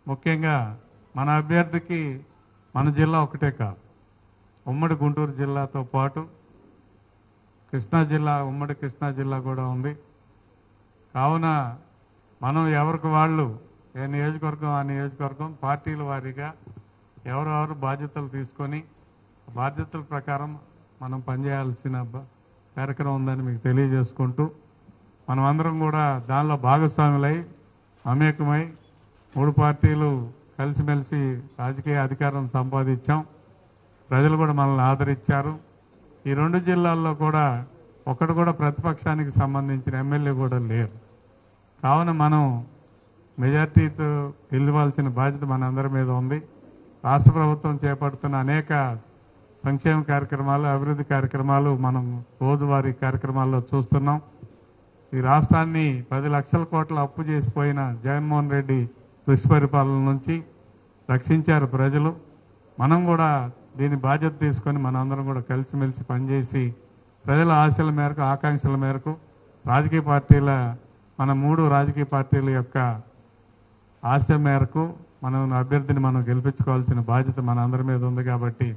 ముఖ్యంగా మన అభ్యర్థికి మన జిల్లా ఒకటే కాదు, ఉమ్మడి గుంటూరు జిల్లాతో పాటు కృష్ణా జిల్లా, ఉమ్మడి కృష్ణా జిల్లా కూడా ఉంది. కావున మనం ఎవరికి వాళ్ళు ఏ నియోజకవర్గం ఆ నియోజకవర్గం పార్టీల వారీగా ఎవరెవరు బాధ్యతలు తీసుకొని బాధ్యతల ప్రకారం మనం పనిచేయాల్సిన కార్యక్రమం ఉందని మీకు తెలియజేసుకుంటూ, మనం అందరం కూడా దానిలో భాగస్వాములై మమేకమై 3 పార్టీలు కలిసిమెలిసి రాజకీయ అధికారం సంపాదించాం. ప్రజలు కూడా మనల్ని ఆదరించారు. ఈ 2 జిల్లాల్లో కూడా ఒకటి కూడా ప్రతిపక్షానికి సంబంధించిన ఎమ్మెల్యే కూడా లేరు. కావున మనం మెజార్టీతో గెలవాల్సిన బాధ్యత మనందరి మీద ఉంది. రాష్ట్ర ప్రభుత్వం చేపడుతున్న అనేక సంక్షేమ కార్యక్రమాలు, అభివృద్ధి కార్యక్రమాలు మనం రోజువారీ కార్యక్రమాల్లో చూస్తున్నాం. ఈ రాష్ట్రాన్ని 10 లక్షల కోట్ల అప్పు చేసిపోయిన జగన్మోహన్ రెడ్డి దుష్పరిపాలన నుంచి రక్షించారు ప్రజలు. మనం కూడా దీని బాధ్యత తీసుకొని మనందరం కూడా కలిసిమెలిసి పనిచేసి ప్రజల ఆశల మేరకు, ఆకాంక్షల మేరకు రాజకీయ పార్టీల మన 3 రాజకీయ పార్టీల యొక్క ఆశ మేరకు మనం అభ్యర్థిని మనం గెలిపించుకోవాల్సిన బాధ్యత మన అందరి మీద ఉంది. కాబట్టి